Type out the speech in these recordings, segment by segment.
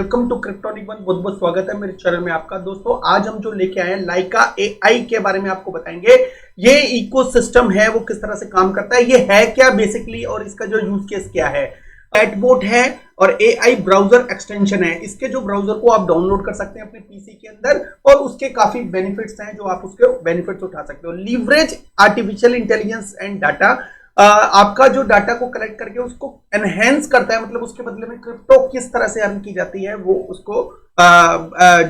Welcome to kryptonic one. बहुत बहुत स्वागत है मेरे चैनल में आपका। दोस्तों आज हम जो लेके आए हैं लाइका एआई के बारे में आपको बताएंगे। ये इकोसिस्टम है वो किस तरह से काम करता है, ये है क्या बेसिकली, और इसका जो यूज केस क्या है। चैटबॉट है और एआई ब्राउजर एक्सटेंशन है। इसके जो ब्राउजर को आप डाउनलोड कर सकते हैं अपने पीसी के अंदर और उसके काफी बेनिफिट्स हैं जो आप उसके बेनिफिट्स उठा सकते हो। Leverage artificial intelligence and data, आपका जो डाटा को कलेक्ट करके उसको एनहेंस करता है, मतलब उसके बदले में क्रिप्टो किस तरह से अर्न की जाती है वो उसको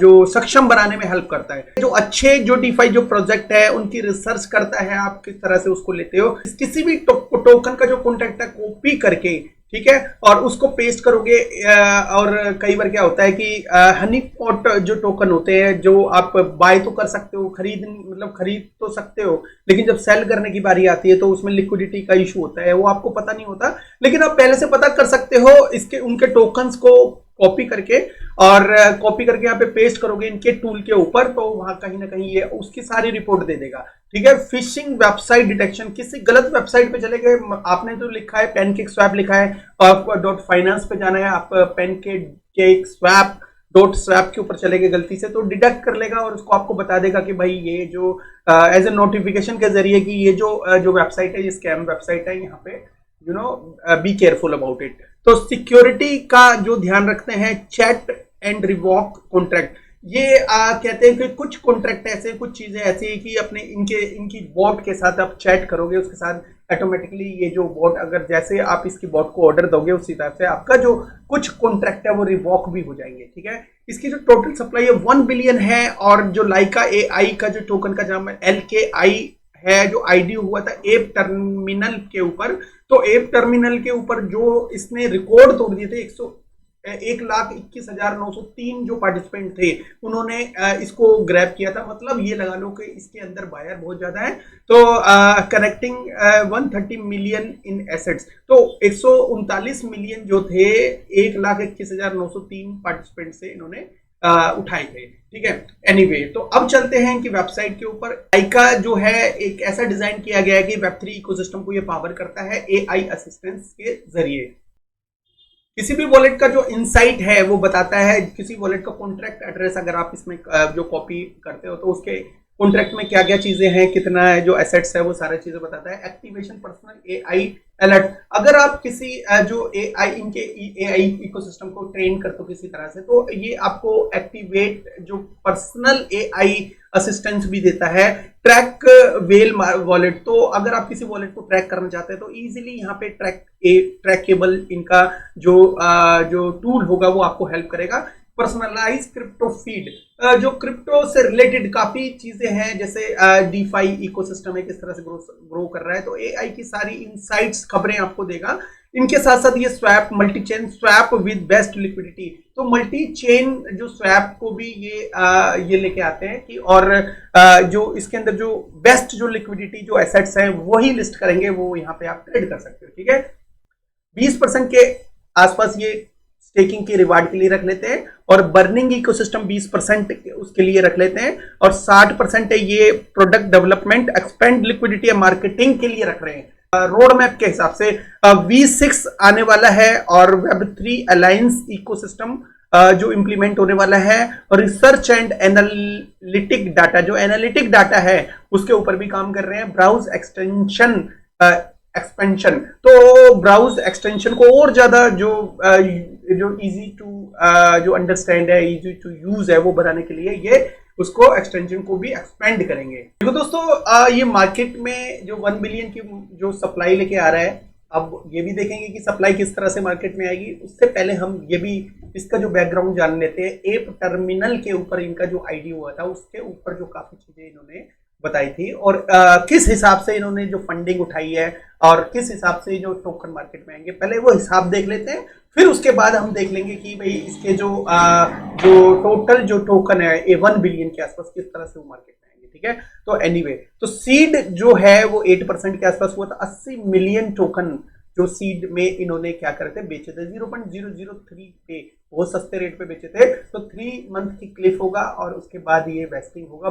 जो सक्षम बनाने में हेल्प करता है। जो अच्छे जो डीफाई जो प्रोजेक्ट है उनकी रिसर्च करता है, आप किस तरह से उसको लेते हो। किसी भी टोकन का जो कॉन्ट्रैक्ट है कॉपी करके, ठीक है, और उसको पेस्ट करोगे। और कई बार क्या होता है कि हनी पॉट जो टोकन होते हैं जो आप बाय तो कर सकते हो, खरीद तो सकते हो, लेकिन जब सेल करने की बारी आती है तो उसमें लिक्विडिटी का इशू होता है, वो आपको पता नहीं होता। लेकिन आप पहले से पता कर सकते हो इसके उनके टोकन्स को कॉपी करके, और कॉपी करके यहाँ पे पेस्ट करोगे इनके टूल के ऊपर, तो वहां कहीं ना कहीं ये उसकी सारी रिपोर्ट दे देगा। ठीक है, फिशिंग वेबसाइट डिटेक्शन, किसी गलत वेबसाइट पे चले गए, आपने तो लिखा है पैनकेक स्वैप लिखा है, आपको डॉट फाइनेंस पे जाना है, आप पैनकेक स्वैप डॉट स्वैप के ऊपर चले गए गलती से, तो डिडक्ट कर लेगा और उसको आपको बता देगा कि भाई ये जो एज ए नोटिफिकेशन के जरिए कि ये जो वेबसाइट है ये स्कैम वेबसाइट है, यहाँ पे बी केयरफुल अबाउट इट। तो सिक्योरिटी का जो ध्यान रखते हैं, चैट एंड रिवॉक कॉन्ट्रैक्ट, ये कहते हैं कि कुछ कॉन्ट्रैक्ट ऐसे, कुछ चीजें ऐसी है कि अपने इनकी बॉट के साथ आप चैट करोगे, उसके साथ ऑटोमेटिकली ये जो बॉट, अगर जैसे आप इसकी बॉट को ऑर्डर दोगे उसी तरह से आपका जो कुछ कॉन्ट्रैक्ट है वो रिवॉक भी हो जाएंगे। ठीक है, इसकी जो टोटल सप्लाई है 1 बिलियन है, और जो लाइका एआई का जो टोकन का नाम है LKI है, जो आईडी हुआ था एप टर्मिनल के ऊपर। तो एप टर्मिनल के ऊपर जो इसने रिकॉर्ड तोड़ दिए थे, 1,21,903 जो पार्टिसिपेंट थे उन्होंने इसको ग्रैब किया था। मतलब ये लगा लो कि इसके अंदर बायर बहुत ज्यादा है। तो कनेक्टिंग 130 मिलियन इन एसेट्स, तो 139 मिलियन जो थे 1,21,903 पार्टिसिपेंट से इन्होंने उठाए थे। ठीक है, एनीवे, तो अब चलते हैं इनकी वेबसाइट के ऊपर। लाइका जो है एक ऐसा डिजाइन किया गया है कि वेब3 इकोसिस्टम को ये पावर करता है एआई असिस्टेंस के जरिए। किसी भी वॉलेट का जो इनसाइट है वो बताता है, किसी वॉलेट का कॉन्ट्रैक्ट एड्रेस अगर आप इसमें जो कॉपी करते हो तो उसके कॉन्ट्रैक्ट में क्या क्या चीजें हैं, कितना है जो एसेट्स है, वो सारी चीजें बताता है। एक्टिवेशन पर्सनल एआई अलर्ट, अगर आप किसी जो एआई इनके एआई इकोसिस्टम को ट्रेन करते हो किसी तरह से, तो ये आपको एक्टिवेट जो पर्सनल एआई असिस्टेंस भी देता है। ट्रैक वेल वॉलेट, तो अगर आप किसी वॉलेट को ट्रैक करना चाहते हैं तो इजीली यहाँ पे ट्रैकेबल इनका जो टूल होगा वो आपको हेल्प करेगा। पर्सनलाइज क्रिप्टो फीड, जो क्रिप्टो से रिलेटेड काफी चीजें हैं, जैसे डीफाई इकोसिस्टम है किस तरह से ग्रो कर रहा है, तो एआई की सारी इनसाइट्स खबरें आपको देगा। इनके साथ साथ ये swap, multi chain swap with best liquidity, तो मल्टी चेन जो स्वैप को भी ये लेके आते हैं कि, और जो इसके अंदर जो बेस्ट जो लिक्विडिटी जो एसेट्स हैं वही लिस्ट करेंगे, वो यहाँ पे आप ट्रेड कर सकते हो। ठीक है, 20% के आसपास ये स्टेकिंग के रिवार्ड के लिए रख लेते हैं, और बर्निंग इकोसिस्टम 20% उसके लिए रख लेते हैं, और 60% है ये प्रोडक्ट डेवलपमेंट, एक्सपेंड लिक्विडिटी या मार्केटिंग के लिए रख रहे हैं। रोड मैप के हिसाब से V6 आने वाला है, और Web3 अलायंस इकोसिस्टम जो इंप्लीमेंट होने वाला है, और रिसर्च एंड एनालिटिक डाटा, जो एनालिटिक डाटा है उसके ऊपर भी काम कर रहे हैं। ब्राउज एक्सटेंशन एक्सपेंशन, तो ब्राउज एक्सटेंशन को और ज्यादा जो इजी टू जो अंडरस्टैंड है, इजी टू यूज है, वो बनाने के लिए ये उसको एक्सटेंशन को भी एक्सपेंड करेंगे। देखो दोस्तों, ये मार्केट में जो 1 बिलियन की जो सप्लाई लेके आ रहा है, अब ये भी देखेंगे कि सप्लाई किस तरह से मार्केट में आएगी। उससे पहले हम ये भी इसका जो बैकग्राउंड जान लेते हैं। एप टर्मिनल के ऊपर इनका जो आईडी हुआ था उसके ऊपर जो काफी चीजें इन्होंने बताई थी, और किस हिसाब से इन्होंने जो फंडिंग उठाई है और किस हिसाब से जो टोकन मार्केट में आएंगे, पहले वो हिसाब देख लेते हैं, फिर उसके बाद हम देख लेंगे कि भाई इसके जो टोटल जो टोकन है 1 बिलियन के आसपास किस तरह से वो मार्केट में आएंगे। ठीक है, तो एनीवे, तो सीड जो है वो 8% के आसपास हुआ था। 80 मिलियन टोकन जो सीड में इन्होंने क्या करे थे, बेचे थे 0.003 पे, बहुत सस्ते रेट पे बेचे थे। तो 3 मंथ की क्लिफ होगा, और उसके बाद ये वेस्टिंग होगा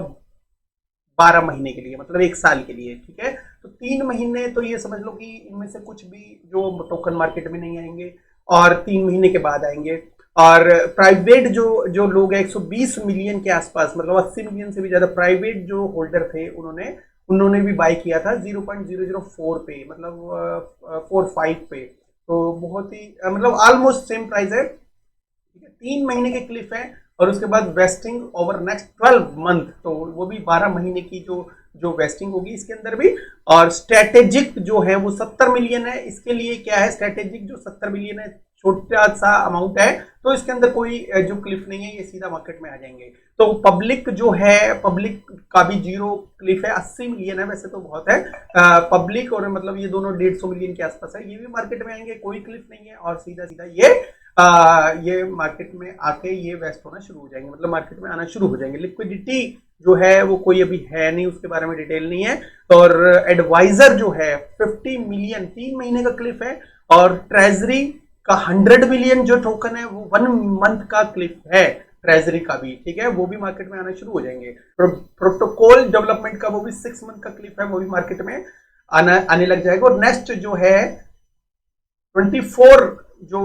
12 महीने के लिए, मतलब 1 साल के लिए। ठीक है, तो 3 महीने तो ये समझ लो कि इनमें से कुछ भी जो टोकन मार्केट में नहीं आएंगे, और 3 महीने के बाद आएंगे। और प्राइवेट जो जो लोग हैं 120 मिलियन के आसपास, मतलब 80 मिलियन से भी ज्यादा प्राइवेट जो होल्डर थे, उन्होंने उन्होंने भी बाय किया था 0.004 पे, मतलब 45 पे। तो बहुत ही मतलब ऑलमोस्ट सेम प्राइस है। 3 महीने के क्लिफ है और उसके बाद वेस्टिंग ओवर नेक्स्ट 12 मंथ, तो वो भी 12 महीने की जो जो वेस्टिंग होगी इसके अंदर भी। और स्ट्रेटेजिक जो है वो 70 मिलियन है। इसके लिए क्या है, स्ट्रेटेजिक जो 70 मिलियन है छोटा सा अमाउंट है, तो इसके अंदर कोई जो क्लिफ नहीं है, ये सीधा मार्केट में आ जाएंगे। तो पब्लिक जो है, पब्लिक का भी जीरो क्लिफ है, 80 मिलियन है, वैसे तो बहुत है पब्लिक, और मतलब ये दोनों 150 मिलियन के आसपास है, ये भी मार्केट में आएंगे, कोई क्लिफ नहीं है, और सीधा सीधा ये मार्केट में आके ये वेस्ट होना शुरू हो जाएंगे, मतलब मार्केट में आना शुरू हो जाएंगे। लिक्विडिटी जो है वो कोई अभी है नहीं, उसके बारे में डिटेल नहीं है। और एडवाइजर जो है 50 मिलियन 3 महीने का क्लिफ है, और ट्रेजरी का 100 मिलियन जो टोकन है वो 1 मंथ का क्लिफ है ट्रेजरी का भी, ठीक है, वो भी मार्केट में आना शुरू हो जाएंगे। प्रोटोकॉल डेवलपमेंट का वो भी 6 मंथ का क्लिफ है, वो भी मार्केट में आने लग जाएगा। और नेक्स्ट जो है 24 जो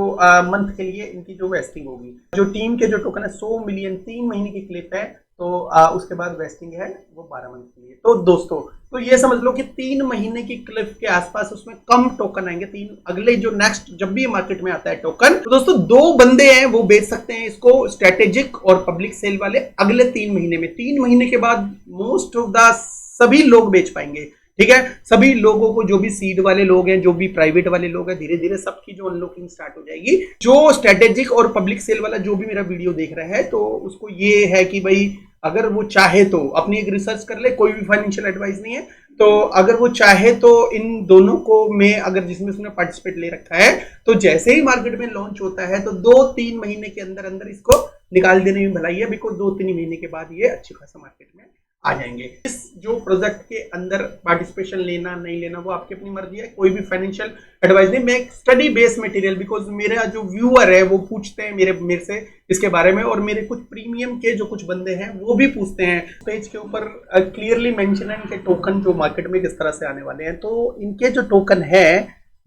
मंथ के लिए इनकी जो वेस्टिंग होगी, जो टीम के जो टोकन है 100 मिलियन 3 महीने की क्लिप है, तो उसके बाद वेस्टिंग है वो 12 मंथ के लिए। तो दोस्तों, तो ये समझ लो कि 3 महीने की क्लिप के आसपास उसमें कम टोकन आएंगे। तीन अगले जो नेक्स्ट जब भी मार्केट में आता है टोकन, तो दोस्तों 2 बंदे हैं वो बेच सकते हैं इसको, स्ट्रेटेजिक और पब्लिक सेल वाले, अगले 3 महीने में। 3 महीने के बाद मोस्ट ऑफ द सभी लोग बेच पाएंगे, ठीक है। सभी लोगों को, जो भी सीड वाले लोग हैं, जो भी प्राइवेट वाले लोग हैं, धीरे धीरे सबकी जो अनलॉकिंग स्टार्ट हो जाएगी। जो स्ट्रेटेजिक और पब्लिक सेल वाला जो भी मेरा वीडियो देख रहा है, तो उसको ये है कि भाई अगर वो चाहे तो अपनी एक रिसर्च कर ले, कोई भी फाइनेंशियल एडवाइस नहीं है। तो अगर वो चाहे तो इन दोनों को में अगर जिसमें उसने पार्टिसिपेट ले रखा है, तो जैसे ही मार्केट में लॉन्च होता है तो 2-3 महीने के अंदर अंदर इसको निकाल देने में भलाई है, बिकॉज 2-3 महीने के बाद ये अच्छी खासा मार्केट में आ जाएंगे। इस जो प्रोजेक्ट के अंदर पार्टिसिपेशन लेना नहीं लेना वो आपकी अपनी मर्जी है, कोई भी फाइनेंशियल एडवाइस नहीं। मैं एक स्टडी बेस्ड मटेरियल, बिकॉज मेरा जो व्यूअर है वो पूछते हैं मेरे से इसके बारे में, और मेरे कुछ प्रीमियम के जो कुछ बंदे हैं वो भी पूछते हैं। पेज के ऊपर क्लियरली मेंशन है इनके टोकन जो मार्केट में किस तरह से आने वाले हैं। तो इनके जो टोकन है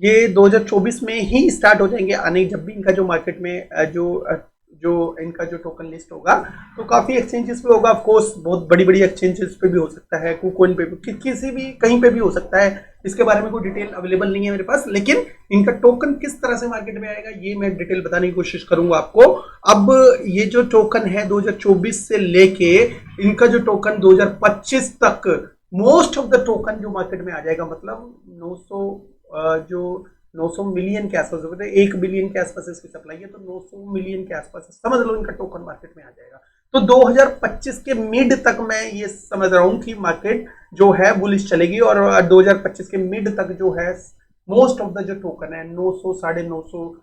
ये 2024 में ही स्टार्ट हो जाएंगे आने, जब भी इनका जो मार्केट में जो इनका जो टोकन लिस्ट होगा, तो काफी एक्सचेंजेस पे होगा। ऑफ कोर्स बहुत बड़ी बड़ी एक्सचेंजेस पे भी हो सकता है, कुकोइन पे भी, किसी भी कहीं पे भी हो सकता है। इसके बारे में कोई डिटेल अवेलेबल नहीं है मेरे पास, लेकिन इनका टोकन किस तरह से मार्केट में आएगा ये मैं डिटेल बताने की कोशिश करूंगा आपको। अब ये जो टोकन है 2024 से लेके इनका जो टोकन 2025 तक मोस्ट ऑफ द टोकन जो मार्केट में आ जाएगा, मतलब 900 मिलियन के आसपास, 1 बिलियन के आसपास इसकी सप्लाई है, तो 900 मिलियन के आसपास समझ लो इनका टोकन मार्केट में आ जाएगा। तो 2025 के मिड तक मैं ये समझ रहा हूं कि मार्केट जो है बुलिश चलेगी, और 2025 के मिड तक जो है मोस्ट ऑफ द जो टोकन है 900 950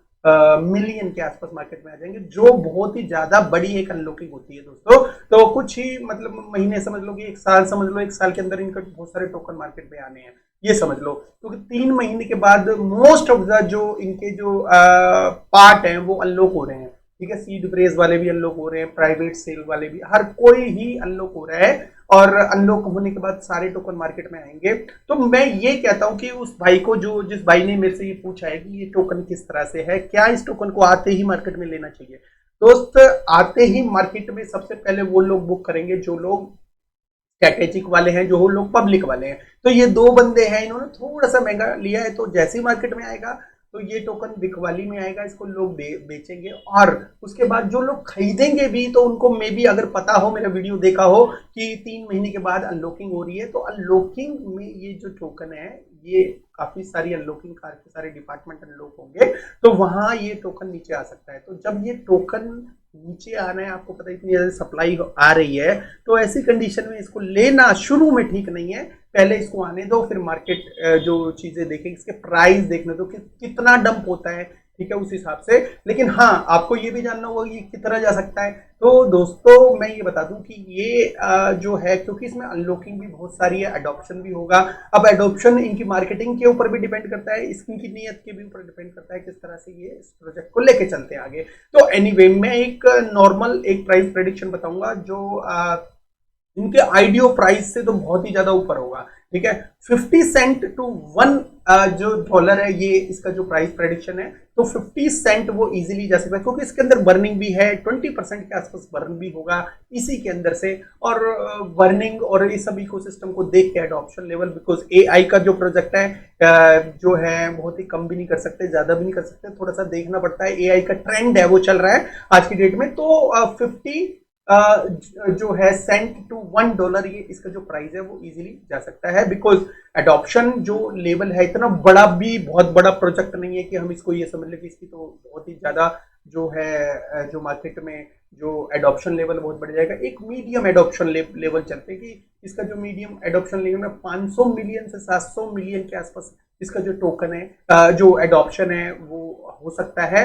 मिलियन के आसपास मार्केट में आ जाएंगे, जो बहुत ही ज्यादा बड़ी एक अनलॉकिंग होती है दोस्तों। तो कुछ ही मतलब महीने समझ लो कि 1 साल समझ लो, 1 साल के अंदर इनका बहुत सारे टोकन मार्केट में आने हैं, ये समझ लो। क्योंकि 3 महीने के बाद मोस्ट ऑफ द जो इनके जो पार्ट हैं वो अनलॉक हो रहे हैं, ठीक है। सीड फ्रेज वाले भी अनलॉक हो रहे हैं, प्राइवेट सेल वाले भी, हर कोई ही अनलॉक हो रहा है, और अनलॉक होने के बाद सारे टोकन मार्केट में आएंगे। तो मैं ये कहता हूं कि उस भाई को, जो जिस भाई ने मेरे से ये पूछा है कि ये टोकन किस तरह से है, क्या इस टोकन को आते ही मार्केट में लेना चाहिए, दोस्त आते ही मार्केट में सबसे पहले वो लोग बुक करेंगे जो लोग स्ट्रेटेजिक वाले हैं, जो लोग पब्लिक वाले हैं। तो ये 2 बंदे हैं, इन्होंने थोड़ा सा महंगा लिया है, तो जैसे ही मार्केट में आएगा तो ये टोकन बिकवाली में आएगा, इसको लोग बेचेंगे, और उसके बाद जो लोग खरीदेंगे भी, तो उनको मे भी अगर पता हो, मेरा वीडियो देखा हो कि 3 महीने के बाद अनलॉकिंग हो रही है, तो अनलॉकिंग में ये जो टोकन है ये काफी सारी अनलॉकिंग के सारे डिपार्टमेंट अनलॉक होंगे, तो वहां ये टोकन नीचे आ सकता है। तो जब ये टोकन नीचे आना है, आपको पता है इतनी ज्यादा सप्लाई आ रही है, तो ऐसी कंडीशन में इसको लेना शुरू में ठीक नहीं है। पहले इसको आने दो, फिर मार्केट जो चीजें देखें, इसके प्राइस देखने दो कि कितना डंप होता है, ठीक है, उस हिसाब से। लेकिन हाँ, आपको ये भी जानना होगा कि कितना जा सकता है। तो दोस्तों मैं ये बता दूं कि ये जो है, क्योंकि इसमें अनलॉकिंग भी बहुत सारी है, अडॉप्शन भी होगा। अब अडॉप्शन इनकी मार्केटिंग के ऊपर भी डिपेंड करता है, इनकी नीयत के भी ऊपर डिपेंड करता है किस तरह से ये इस प्रोजेक्ट को लेके चलते हैं आगे। तो एनीवे, मैं एक नॉर्मल एक प्राइस प्रेडिक्शन बताऊंगा जो इनके आईडीओ प्राइस से तो बहुत ही ज्यादा ऊपर होगा, ठीक है। 50 सेंट टू 1 जो डॉलर है, ये इसका जो प्राइस प्रेडिक्शन है, तो 50 सेंट वो इजीली जा सकता है, क्योंकि इसके अंदर बर्निंग भी है, 20% के आसपास बर्न भी होगा इसी के अंदर से। और बर्निंग और इस सब इकोसिस्टम को देख के एडॉप्शन लेवल, बिकॉज एआई का जो प्रोजेक्ट है जो है बहुत ही कम भी नहीं कर सकते, ज्यादा भी नहीं कर सकते, थोड़ा सा देखना पड़ता है। एआई का ट्रेंड है वो चल रहा है आज की डेट में, तो 50 जो है सेंट टू 1 डॉलर, ये इसका जो प्राइस है वो इजीली जा सकता है, बिकॉज एडॉप्शन जो लेवल है इतना बड़ा भी, बहुत बड़ा प्रोजेक्ट नहीं है कि हम इसको ये समझ लें कि इसकी तो बहुत ही ज्यादा जो है जो मार्केट में जो एडॉप्शन लेवल बहुत बढ़ जाएगा। एक मीडियम एडॉप्शन लेवल चलते हैं कि इसका जो मीडियम एडॉप्शन लेवल है 500 मिलियन से 700 मिलियन के आसपास इसका जो टोकन है, जो एडॉप्शन है वो हो सकता है।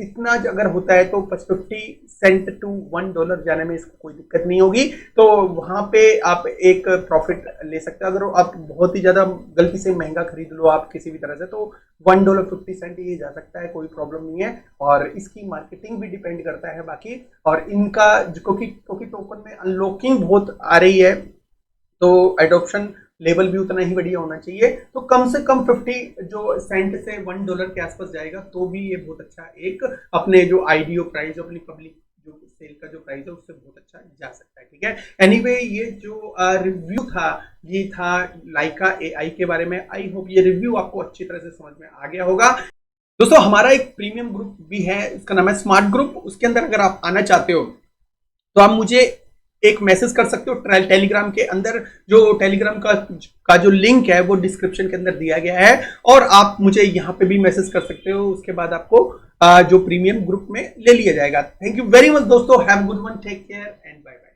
इतना अगर होता है तो 50 सेंट टू 1 डॉलर जाने में इसको कोई दिक्कत नहीं होगी, तो वहां पे आप एक प्रॉफिट ले सकते हैं। अगर आप बहुत ही ज्यादा गलती से महंगा खरीद लो आप किसी भी तरह से, तो 1 डॉलर 50 सेंट ये जा सकता है, कोई प्रॉब्लम नहीं है। और इसकी मार्केटिंग भी डिपेंड करता है बाकी, और इनका क्योंकि टोकन में अनलॉकिंग बहुत आ रही है, तो एडॉप्शन लेवल भी उतना ही बढ़िया होना चाहिए। तो कम से कम 50 जो सेंट से 1 डॉलर के आसपास जाएगा तो भी ये बहुत अच्छा एक अपने जो आईडीओ प्राइस, अपनी पब्लिक जो सेल का जो प्राइस है उससे बहुत अच्छा जा सकता है, ठीक है। एनीवे ये जो रिव्यू था ये था लाइका एआई के बारे में। आई होप ये रिव्यू आपको अच्छी तरह से समझ में आ गया होगा। दोस्तों हमारा एक प्रीमियम ग्रुप भी है, इसका नाम है स्मार्ट ग्रुप। उसके अंदर अगर आप आना चाहते हो तो आप मुझे एक मैसेज कर सकते हो टेलीग्राम के अंदर। जो टेलीग्राम का जो लिंक है वो डिस्क्रिप्शन के अंदर दिया गया है, और आप मुझे यहाँ पे भी मैसेज कर सकते हो। उसके बाद आपको जो प्रीमियम ग्रुप में ले लिया जाएगा। थैंक यू वेरी मच दोस्तों, have good one, take care and bye bye.